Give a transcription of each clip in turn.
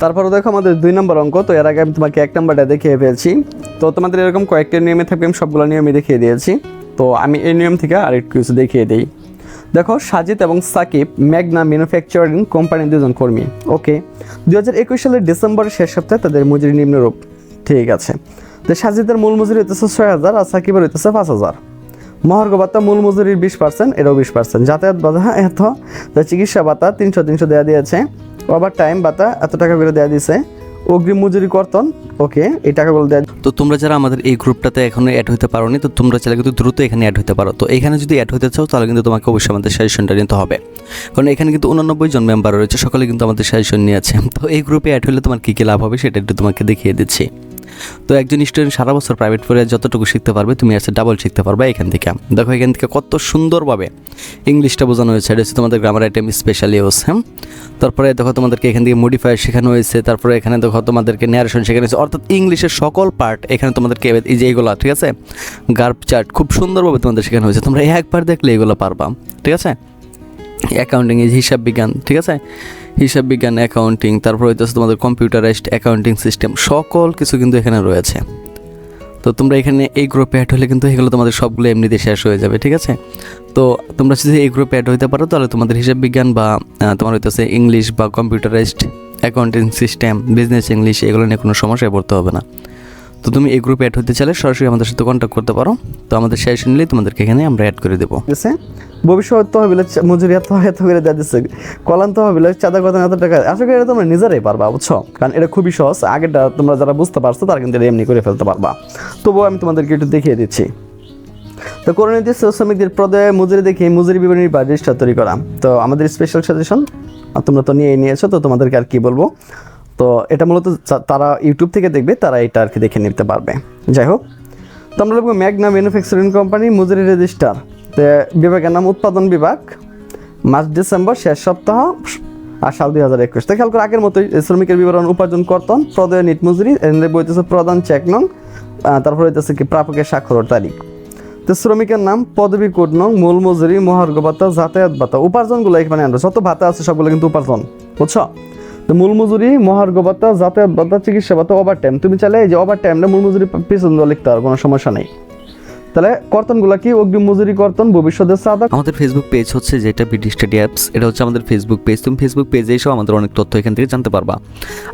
তারপরে দেখো আমাদের 2 নম্বর অঙ্ক। তো এর আগে আমি তোমাকে 1 নম্বরটা দেখিয়ে ফেলছি। তো তোমাদের এরকম কয়েকটা নিয়মে থাকবে, আমি সবগুলো নিয়মই দেখিয়ে দিয়েছি। তো আমি এই নিয়ম থেকে আরেকটু কিছু দেখিয়ে দিই। দেখো, সাজিদ এবং সাকিব ম্যাগনা ম্যানুফ্যাকচারিং কোম্পানির দুজন কর্মী। ওকে, 2021 সালের ডিসেম্বরের শেষ সপ্তাহে তাদের মজুরি নিম্নরূপ। ঠিক আছে। তো সাজিদের মূল মজুরি হইতেছে 6,000 আর সাকিবের হইতেছে 5,000। মহার্ঘ ভাতা মূল মজুরির 20%, এটাও 20%। যাতায়াত ভাতা এত, চিকিৎসা ভাতা 300 দেওয়া দিয়েছে। ওভার টাইম ভাতা এত টাকা করে দেওয়া দিয়েছে। অগ্রিম মজুরি কর্তন, ওকে, এই টাকাগুলো দেওয়া। তো তোমরা যারা আমাদের এই গ্রুপটাতে এখনো অ্যাড হতে পারোনি, তো তোমরা চাইলে কিন্তু দ্রুত এখানে অ্যাড হতে পারো। তো এখানে যদি অ্যাড হতে চাও তাহলে কিন্তু তোমাকে অবশ্যই আমাদের সাজেশনটা নিতে হবে, কারণ এখানে কিন্তু 89 জন মেম্বার রয়েছে, সকলে কিন্তু আমাদের সাজেশন নিয়েছে। তো এই গ্রুপে অ্যাড হলে তোমার কী কী লাভ হবে সেটা একটু তোমাকে দেখিয়ে দিচ্ছি। তো একজন স্টুডেন্ট সারা বছর প্রাইভেট পড়ে যতটুকু শিখতে পারবে, তুমি এর ডাবল শিখতে পারবে এখান থেকে। দেখো এখান থেকে কত সুন্দরভাবে ইংলিশটা বোঝানো হয়েছে। এটা হচ্ছে তোমাদের গ্রামার আইটেম স্পেশাল ইউজ। হ্যাঁ, তারপরে দেখো তোমাদেরকে এখান থেকে মডিফায়ার শেখানো হয়েছে। তারপরে এখানে দেখো তোমাদেরকে ন্যারেশন শেখানো হয়েছে, অর্থাৎ ইংলিশের সকল পার্ট এখানে তোমাদেরকে এই যে এইগুলো, ঠিক আছে, গার্ব চার্ট খুব সুন্দরভাবে তোমাদের শেখানো হয়েছে। তোমরা একবার দেখলে এগুলো পারবা, ঠিক আছে। অ্যাকাউন্টিং, এই হিসাব বিজ্ঞান, ঠিক আছে, হিসাব বিজ্ঞান, অ্যাকাউন্টিং, তারপর হইতেছে তোমাদের কম্পিউটারাইজড অ্যাকাউন্টিং সিস্টেম, সকল কিছু কিন্তু এখানে রয়েছে। তো তোমরা এখানে এই গ্রুপে অ্যাড হলে কিন্তু এগুলো তোমাদের সবগুলো এমনিতে শেষ হয়ে যাবে, ঠিক আছে। তো তোমরা যদি এই গ্রুপে অ্যাড হইতে পারো তাহলে তোমাদের হিসাব বিজ্ঞান বা তোমার হইতেছে ইংলিশ বা computerised accounting system, business English, এগুলো নিয়ে কোনো সমস্যায় পড়তে হবে না। তো তুমি এই গ্রুপে অ্যাড হতে চাইলে সরাসরি আমাদের সাথে কন্ট্যাক্ট করতে পারো। তো আমাদের সাজেশন নিলেই তোমাদেরকে এখানে আমরা অ্যাড করে দেবো। ভবিষ্যৎ তহবিলের মজুরি এত করে দেওয়া দিচ্ছে। কল্যাণ তহবিলের চাঁদা কত এত টাকা, আশা করি এটা তোমরা নিজেরাই পারবা, বুঝছো, কারণ এটা খুবই সহজ। আগেরটা তোমরা যারা বুঝতে পারছো তারা কিন্তু এটা এমনি করে ফেলতে পারবা। তবুও আমি তোমাদেরকে একটু দেখিয়ে দিচ্ছি। তো করণীয় শ্রমিকদের পদে মজুরি দেখিয়ে মজুরি বিবরণী বা রেজিস্টার তৈরি করা। তো আমাদের স্পেশাল সাজেশন তোমরা তো নিয়েই নিয়েছো, তো তোমাদেরকে আর কি বলবো। তো এটা মূলত তারা ইউটিউব থেকে দেখবে, তারা এটা আর কি দেখে নিতে পারবে। যাই হোক, তো আমরা লিখবো ম্যাগনা ম্যানুফ্যাকচারিং কোম্পানি মজুরি রেজিস্টার। তো বিভাগের নাম উৎপাদন বিভাগ, মাস ডিসেম্বর শেষ সপ্তাহ আর সাল 2021। তো খেয়াল করে আগের মতোই শ্রমিকের বিবরণ, উপার্জন কর্তন, প্রদেয় নিট মজুরি, বইতেছে প্রধান চেক নং, তারপরে হইতেছে কি প্রাপকের স্বাক্ষর তারিখ। তো শ্রমিকের নাম, পদবী কোড নং, মূল মজুরি, মহার্ঘ ভাতা, যাতায়াত ভাতা, উপার্জনগুলো এখানে আনবে। যত ভাতা আছে সবগুলো কিন্তু উপার্জন, বুঝছো। তো মূল মজুরি, মহার্ঘ ভাতা, যাতায়াত ভাতা, চিকিৎসা ভাতা, ওভার টাইম। তুমি চাইলে এই যে ওভার টাইমটা মূল মজুরি পিছন দিয়ে লিখতে পারো, কোনো সমস্যা নেই। তাহলে কর্তনগুলো কি? অগ্রিম মজুরি কর্তন, ভবিষ্যতের চাঁদা। আমাদের ফেসবুক পেজ হচ্ছে যেটা বিডি স্টাডি অ্যাপস, এটা হচ্ছে আমাদের ফেসবুক পেজ। তুমি ফেসবুক পেজে এসেও আমাদের অনেক তথ্য এখান থেকে জানতে পারবা।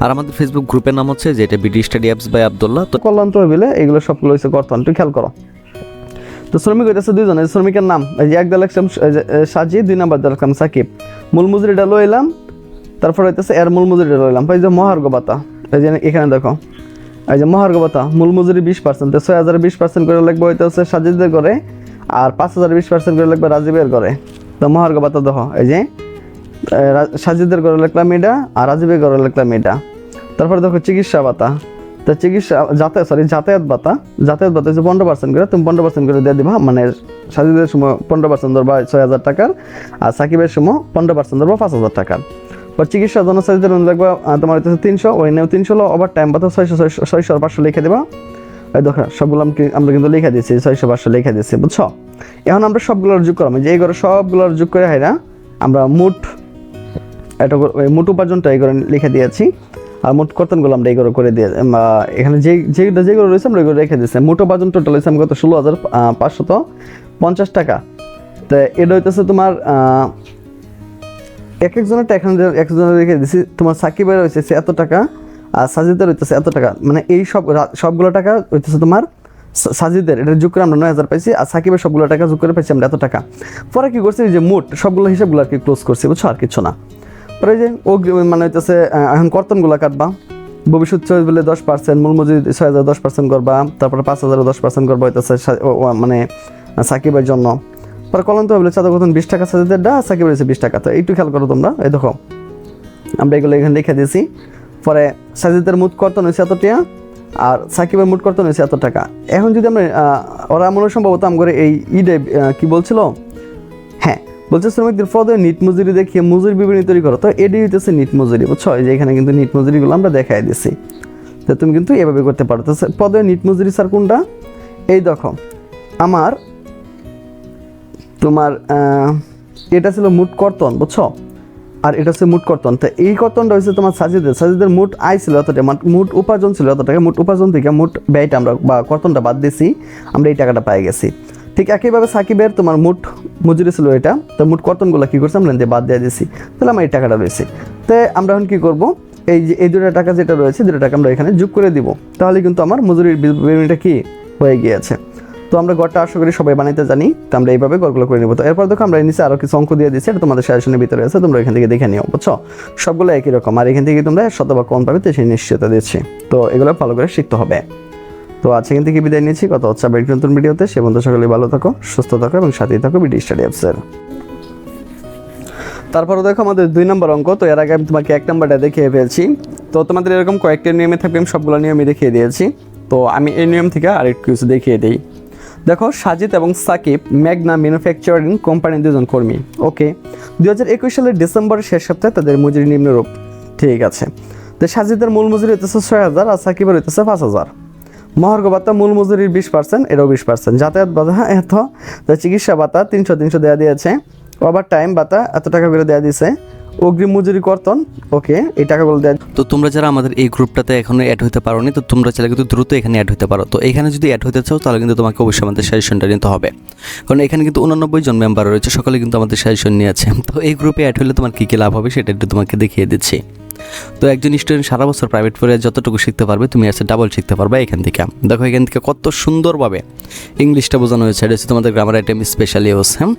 আর আমাদের ফেসবুক গ্রুপের নাম হচ্ছে যেটা BD study apps by Abdullah. তো কল্যাণ তহবিলে এগুলো সবগুলো হচ্ছে কর্তন, তুই খেয়াল করো। তো শ্রমিক হইতেছে দুইজন। শ্রমিকের নাম এই যে এক দল একদম সাজিদ, 2 নম্বর দল একদম সাকিব। মূল মজুরিটা লইলাম, তারপর হইতেছে এর মূল মজুরিটা লইলাম। এই যে মহার্ঘ ভাতা, এই যে এখানে দেখো, এই যে মহার্ঘ ভাতা মূল মজুরি 20%, 6,000 20% করে লাগবে হইতেছে সাজিদের ঘরে, আর 5,000 20% করে লাগবে রাজীবের ঘরে। তো মহার্ঘ ভাতা দেখো, এই যে সাজিদের ঘরে লিখলাম এটা, আর রাজীবের ঘরে লিখলাম এটা। তারপরে দেখো চিকিৎসা ভাতা, তো চিকিৎসা যাতায়াত ভাতা হচ্ছে 15% করে, তুমি 15% করে দিয়ে দিবা। মানে সাজিদের সময় 15% ধরবা 6,000 টাকার, আর সাকিবের সময় 15% ধরবা 5,000 টাকার। বা চিকিৎসার জন্য সাজিদের লাগবে তোমার হচ্ছে 300, ওই নেও 300, ওভার টাইম ভাতা 600 আর 500 লিখে দেবা। এই দেখো সবগুলো আমরা কিন্তু লিখে দিয়েছি, 600 500 লিখে দিয়েছি, বুঝছো। এখন আমরা সবগুলোর যোগ করলাম, যে এই করে সবগুলোর যোগ করে হয় না, আমরা এটা মোট উপার্জনটা এই করে লিখে দিয়েছি, আর মোট কর্তনগুলো আমরা এই করে দিয়ে এখানে যেগুলো রয়েছে আমরা এগুলো রেখে দিয়েছি। মোট উপার্জন টোটাল হয়েছে আমি কত 16,550 টাকা। তো এটা হইতেছে তোমার এক একজনেরটা একজনের রেখে দিয়েছি। তোমার সাকিবের হয়েছে এত টাকা, আর সাজিদের হইতেছে এত টাকা। মানে এই সবগুলো টাকা হইতেছে তোমার সাজিদের, এটা যোগ করে আমরা 9,000 পাইছি, আর সাকিবের সবগুলো টাকা যোগ করে পাইছি আমরা এত টাকা। পরে কি করছি, যে মোট সবগুলো হিসাবগুলো আর কি ক্লোজ করছি, বুঝছো, আর কিছু না। পরে যে মানে হইতেছে এখন কর্তনগুলো কাটবা। ভবিষ্যৎ বলে 10%, মূল মজুরি 6,000 10% করবা, তারপরে 5,000 10% করবা হইতেছে মানে সাকিবের জন্য। পরে কলম তো বলে চাঁদা কতন 20 টাকা সাজিদের ডা, সাকিবের হচ্ছে 20 টাকা। তো একটু খেয়াল করো তোমরা, এই দেখো আমরা এগুলো এখানে লিখে দিয়েছি। পরে সাজিদের মোট কর্তন হয়েছে এত টাকা, আর সাকিবের মোট কর্তন হয়েছে এত টাকা। এখন যদি আমরা ওরা মনে সম্ভবত করে এই কি বলছিল, হ্যাঁ বলছে শ্রমিকদের পদে নিট মজুরি দেখিয়ে মজুরি বিবরণী তৈরি করো। তো এটাই হইতেছে নিট মজুরি, বুঝছো, এই যে এখানে কিন্তু নিট মজুরিগুলো আমরা দেখাই দিচ্ছি। তো তুমি কিন্তু এভাবে করতে পারো। তো পদে নিট মজুরি স্যার কোনটা, এই দেখো তোমার এটা ছিল মোট কর্তন, বুঝছো, আর এটা হচ্ছে মোট কর্তন। তো এই কর্তনটা হচ্ছে তোমার সাজিদের মোট আয় ছিল এতটা, মোট উপার্জন ছিল এত টাকা, মোট উপার্জন থেকে মোট ব্যয়টা আমরা বা কর্তনটা বাদ দিয়েছি, আমরা এই টাকাটা পাই গেছি। ঠিক একইভাবে সাকিবের তোমার মোট মজুরি ছিল এটা, তো মোট কর্তনগুলো কী করছে আমরা বাদ দিয়ে দিয়েছি, তাহলে আমরা এই টাকাটা রয়েছে। তো আমরা এখন কী করবো, এই যে এই 2টা টাকা যেটা রয়েছে 2টা টাকা আমরা এখানে যোগ করে দিব, তাহলে কিন্তু আমার মজুরির বিবরণীটা কি হয়ে গিয়েছে। তো আমরা গড়টা আশা করি সবাই বানাইতে জানি, তো আমরা এইভাবে গড়গুলো করে নেব। তো এরপর দেখো আমরা নিচে আরও কিছু অঙ্ক দিয়ে দিচ্ছি, এটা তোমাদের সাজেশনের ভিতরে আছে, তোমরা এখান থেকে দেখে নিও, বুঝছো? সবগুলো একই রকম, আর এখান থেকে তোমরা শতভাগ কম পাবে, তো সেই নিশ্চয়তা দিচ্ছি। তো এগুলো ভালো করে শিখতে হবে। তো আজকে এখান থেকে বিদায় নিচ্ছি, কথা হচ্ছে আবার একটি নতুন ভিডিওতে। সে বন্ধু সকলে ভালো থাকো, সুস্থ থাকো এবং সাথেই থাকো বিডি স্টাডি অ্যাপসের। তারপরে দেখো আমাদের 2 নম্বর অঙ্ক। তো এর আগে আমি তোমাকে 1 নম্বরটা দেখিয়ে ফেলছি। তো তোমাদের এরকম কয়েকটা নিয়মে থাকবে, আমি সবগুলো নিয়মই দেখিয়ে দিয়েছি। তো আমি এই নিয়ম থেকে আরেকটু কিছু দেখিয়ে দিই। দেখো, সাজিদ এবং সাকিব মেঘনা ম্যানুফ্যাকচারিং কোম্পানির 2জন কর্মী। ওকে, 2021 সালের ডিসেম্বরের শেষ সপ্তাহে তাদের মজুরি নিম্নরূপ। ঠিক আছে, তো সাজিদের মূল মজুরি হইতেছে 6000 আর সাকিবের হইতেছে 5000। মহার্ঘ ভাতা মূল মজুরির 20%, এটাও 20%। যাতায়াত ভাতা এত, চিকিৎসা ভাতা 300 দেওয়া দিয়েছে, ওভার টাইম ভাতা এত টাকা করে দেওয়া দিয়েছে, অগ্রিম মজুরি কর্তন। ওকে, এই টাকাগুলো দেওয়া। তো তোমরা যারা আমাদের এই গ্রুপটাতে এখনো অ্যাড হতে পারোনি, তো তোমরা চাইলে কিন্তু দ্রুত এখানে অ্যাড হতে পারো। তো এখানে যদি অ্যাড হতে চাও তাহলে কিন্তু তোমাকে অবশ্যই আমাদের সাজেশনটা নিতে হবে, কারণ এখানে কিন্তু 89 জন মেম্বার রয়েছে, সকলে কিন্তু আমাদের সাজেশন নিয়েছে। তো এই গ্রুপে অ্যাড হলে তোমার কী কী লাভ হবে সেটা একটু তোমাকে দেখিয়ে দিচ্ছি। তো একজন স্টুডেন্ট সারা বছর প্রাইভেট পড়ে যতটুকু শিখতে পারবে, তুমি আসলে ডাবল শিখতে পারবে এখান থেকে। দেখো এখান থেকে কত সুন্দরভাবে ইংলিশটা বোঝানো হয়েছে, এটা হচ্ছে তোমাদের গ্রামার আইটেম স্পেশাল ইউজ। হ্যাঁ,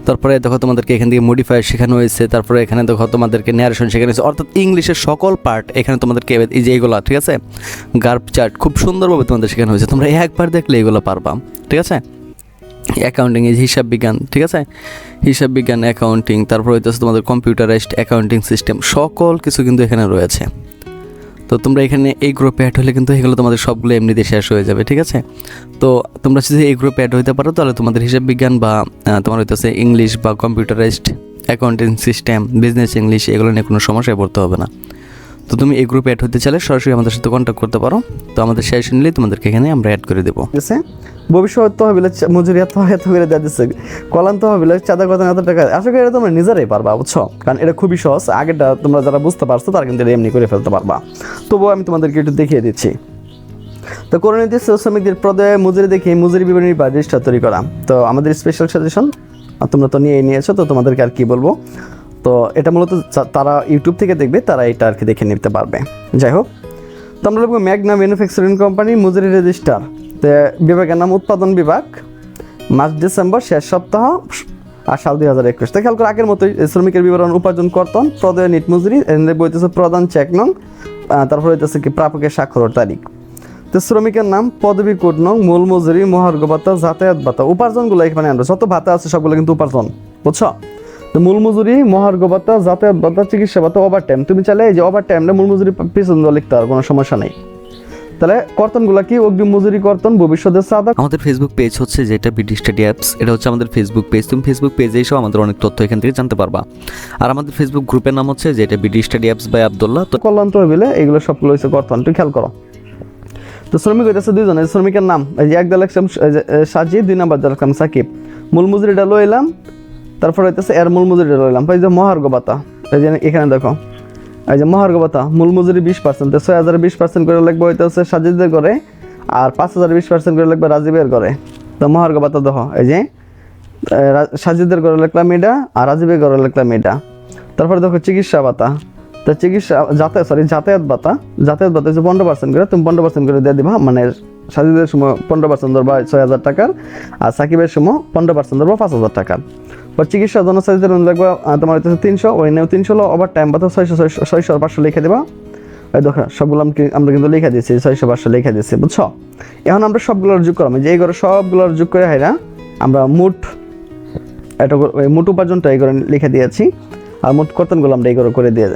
তারপরে দেখো তোমাদেরকে এখান থেকে মডিফায়ার শেখানো হয়েছে, তারপরে এখানে দেখো তোমাদেরকে ন্যারেশন শেখানো হয়েছে, অর্থাৎ ইংলিশের সকল পার্ট এখানে তোমাদেরকে এই যে এইগুলো, ঠিক আছে, গার্ব চার্ট খুব সুন্দরভাবে তোমাদের শেখানো হয়েছে। তোমরা একবার দেখলে এগুলো পারবা, ঠিক আছে। অ্যাকাউন্টিং, এই হিসাব বিজ্ঞান, ঠিক আছে, হিসাব বিজ্ঞান, অ্যাকাউন্টিং, তারপর হইতেছে তোমাদের কম্পিউটারাইজড অ্যাকাউন্টিং সিস্টেম, সকল কিছু কিন্তু এখানে রয়েছে। তো তোমরা এখানে এই গ্রুপে অ্যাড হলে কিন্তু এগুলো তোমাদের সবগুলো এমনিতে শেষ হয়ে যাবে, ঠিক আছে। তো তোমরা যদি এই গ্রুপে অ্যাড হইতে পারো তাহলে তোমাদের হিসাব বিজ্ঞান বা তোমার হইতেছে ইংলিশ বা computerised accounting system, business English, এগুলো নিয়ে কোনো সমস্যায় পড়তে হবে না। তো তুমি এই গ্রুপে অ্যাড হতে চাইলে সরাসরি আমাদের সাথে কন্ট্যাক্ট করতে পারো। তো আমাদের সাজেশন নিলে তোমাদেরকে এখানে আমরা অ্যাড করে দেবো। ভবিষ্যৎ তহবিলে মজুরি এত করে দেওয়া দিচ্ছে, কলান তহবিলে চাঁদা কত এত টাকা। আশা করি এটা তোমরা নিজেরাই পারবা, বুঝছো, কারণ এটা খুবই সহজ। আগেটা তোমরা যারা বুঝতে পারছো তারা কিন্তু এমনি করে ফেলতে পারবা। তবুও আমি তোমাদেরকে একটু দেখিয়ে দিচ্ছি। তো করণীয় শ্রমিকদের পদে মজুরি দেখে মজুরি বিবরণী বা রেজিস্টার তৈরি করা। তো আমাদের স্পেশাল সাজেশন তোমরা তো নিয়েছো, তো তোমাদেরকে আর কি বলবো। তো এটা মূলত তারা ইউটিউব থেকে দেখবে, তারা এটা আর কি দেখে নিতে পারবে। যাই হোক, তো আমরা লিখবো মেঘনা ম্যানুফ্যাকচারিং কোম্পানি মজুরি রেজিস্টার। তো বিভাগের নাম উৎপাদন বিভাগ, মাস ডিসেম্বর শেষ সপ্তাহ আর সাল 2021। তো খেয়াল করে আগের মতোই শ্রমিকের বিবরণ, উপার্জন কর্তন, প্রদেয় নিট মজুরি, বইতেছে প্রধান চেক নং, তারপর হইতেছে কি প্রাপকের স্বাক্ষর তারিখ। তো শ্রমিকের নাম, পদবী কোড নং, মূল মজুরি, মহার্ঘ ভাতা, যাতায়াত ভাতা, উপার্জনগুলো এখানে আনবে। যত ভাতা আছে সবগুলো কিন্তু উপার্জন, বুঝছো। তো মূল মজুরি, মহার্ঘ ভাতা, যাতায়াত ভাতা, চিকিৎসা ভাতা, ওভার টাইম। তুমি চাইলে এই যে ওভার টাইমটা মূল মজুরি পিছন লিখতে পারো, কোনো সমস্যা নেই। তাহলে কর্তনগুলো কি, অগ্রিম মজুরি কর্তন, ভবিষ্যতের চাঁদা। আমাদের ফেসবুক পেজ হচ্ছে যেটা বিডি স্টাডি অ্যাপস, এটা হচ্ছে আমাদের ফেসবুক পেজ। তুমি ফেসবুক পেজে এসেও আমাদের অনেক তথ্য এখান থেকে জানতে পারবা। আর আমাদের ফেসবুক গ্রুপের নাম হচ্ছে যেটা BD study apps by Abdullah. তো কল্যাণ তহবিলে এগুলো সবগুলো হচ্ছে কর্তন, একটু খেয়াল করো। তো শ্রমিক হইতেছে 2 জন। শ্রমিকের নাম এই যে 1 দলের সাজিদ, 2 নম্বর দলের সাকিব। মূল মজুরিটা লইলাম, তারপর হইতেছে এর মূল মজুরিটা লইলাম। এই যে মহার্ঘ ভাতা, এই যে এখানে দেখো, এই যে মহার্ঘ ভাতা মূল মজুরি 20%, 6000 20% করে লাগবে হইতেছে সাজিদের ঘরে, আর 5000 20% করে লাগবে রাজীবের ঘরে। তো মহার্ঘ ভাতা দেখো, এই যে সাজিদের ঘরে লিখলাম এটা, আর রাজীবের ঘরে লিখলাম এটা। তারপরে দেখো চিকিৎসা ভাতা, তো চিকিৎসা যাতায়াত ভাতা হচ্ছে 15% করে, তুমি 15% করে দিয়ে দিবা। মানে সাজিদের সময় 15% ধরবা 6000 টাকার, আর সাকিবের সময় 15% ধরবা 5000 টাকার। বা চিকিৎসার জন্য সাজিদের লাগবে তোমার হচ্ছে 300, ওই নেও 300 হলো। ওভার টাইম ভাতা 600 500 লিখে দেবা। এই দেখো সবগুলো আমরা কিন্তু লিখে দিয়েছি, 600 500 লিখে দিয়েছি, বুঝছো। এখন আমরা সবগুলোর যোগ করলাম, যে এই ঘরে সবগুলোর যোগ করে হাইরা আমরা মোট এটা মোট উপার্জনটা এই ঘরে লিখে দিয়েছি, আর মোট কর্তনগুলো আমরা এই করে দিয়ে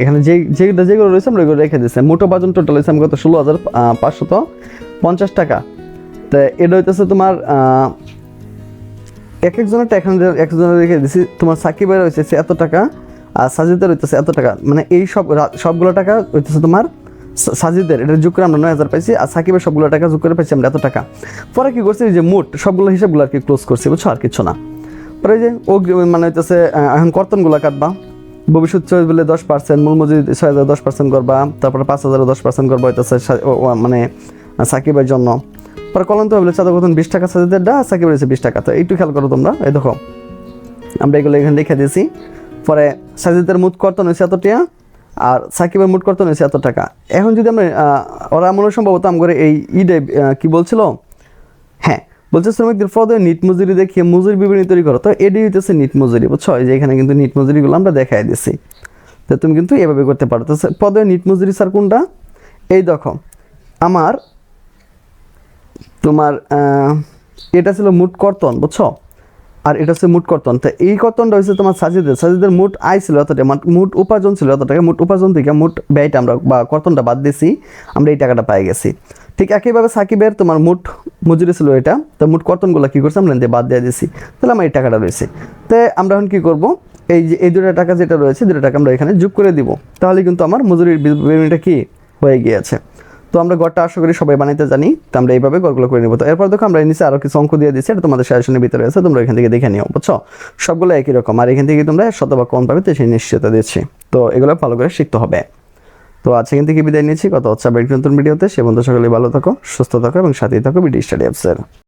এখানে যেগুলো রয়েছে আমরা এগুলো রেখে দিয়েছি। মোট উপার্জন টোটাল হয়েছে কত, 16,550 টাকা। তো এটা হইতেছে তোমার এক একজনেরটা এখানে একজনের রেখে দিয়েছি। তোমার সাকিবের হয়েছে এত টাকা, আর সাজিদের হইতেছে এত টাকা। মানে এই সবগুলো টাকা হইতেছে তোমার সাজিদের, এটা যোগ করে আমরা 9000 পাইছি, আর সাকিবের সবগুলো টাকা যোগ করে পাইছি আমরা এত টাকা। পরে কি করছি, যে মোট সবগুলো হিসাবগুলো আর কি ক্লোজ করছি, বুঝছো, আর কিছু না। পরে যে মানে হইতেছে এখন কর্তনগুলো কাটবা। ভবিষ্যৎ চয়েস বলে 10%, মূল মজুরি 6,000 10% করবা, তারপরে 5,000 10% করবা হইতেছে মানে সাকিবের জন্য। পরে কলন্ত বলে চাঁদা কত 20 টাকা সাজিদের ডা, সাকিবের হচ্ছে 20 টাকা। তো একটু খেয়াল করো তোমরা, এই দেখো আমরা এগুলো এখানে লিখে দিয়েছি। পরে সাজিদের মোট কর্তন হয়েছে এত টাকা, আর সাকিবের মোট কর্তন হয়েছে এত টাকা। এখন যদি আমরা ওরা মনে সম্ভবত করে এই ইডে কি বলছিল, হ্যাঁ বলছে শ্রমিকদের পদে নিট মজুরি দেখিয়ে মজুরি বিবরণী তৈরি করো। তো এডি হইতেছে নিট মজুরি, বুঝছো? এই যে এখানে কিন্তু নিট মজুরিগুলো আমরা দেখাই দিছি। তো তুমি কিন্তু এভাবে করতে পারো। তো পদে নিট মজুরি স্যার কোনটা? এই দেখো আমার তোমার এটা ছিল মোট কর্তন, বুঝছো? আর এটা হচ্ছে মোট কর্তন। তো এই কর্তনটা হচ্ছে তোমার সাজিদের মোট আয় ছিল এত টাকা, মোট উপার্জন ছিল এত টাকা, মোট উপার্জন থেকে মোট ব্যয়টা আমরা বা কর্তনটা বাদ দিয়েছি, আমরা এই টাকাটা পাই গেছি। ঠিক একইভাবে সাকিবের তোমার মোট মজুরি ছিল এটা, তো মোট কর্তনগুলো কী করছে আমরা বাদ দিয়ে দিয়েছি, তাহলে আমার এই টাকাটা রয়েছে। তো আমরা এখন কী করবো, এই যে এই দুটো টাকা যেটা রয়েছে, দুটো টাকা আমরা এখানে যোগ করে দিব, তাহলে কিন্তু আমার মজুরির বিবরণীটা কি হয়ে গিয়েছে। তো আমরা গড়টা আশা করি সবাই বানাইতে জানি, তো আমরা এইভাবে গড়গুলো করে নেবো। তো এরপর দেখো আমরা নিচে আরও কিছু অঙ্ক দিয়ে দিচ্ছি, এটা তোমাদের সাজেশনের ভিতরে আছে, তোমরা এখান থেকে দেখে নিও, বুঝছো? সবগুলো একই রকম, আর এখান থেকে তোমরা শতভাগ কম পাবে, তো সেই নিশ্চয়তা দিচ্ছি। তো এগুলো ভালো করে শিখতে হবে। তো আজ এখান থেকে বিদায় নিচ্ছি, কথা হচ্ছে আবার একটি নতুন ভিডিওতে। সে বন্ধু সকলেই ভালো থাকো, সুস্থ থাকো এবং সাথেই থাকো বিডি স্টাডি অ্যাপসের।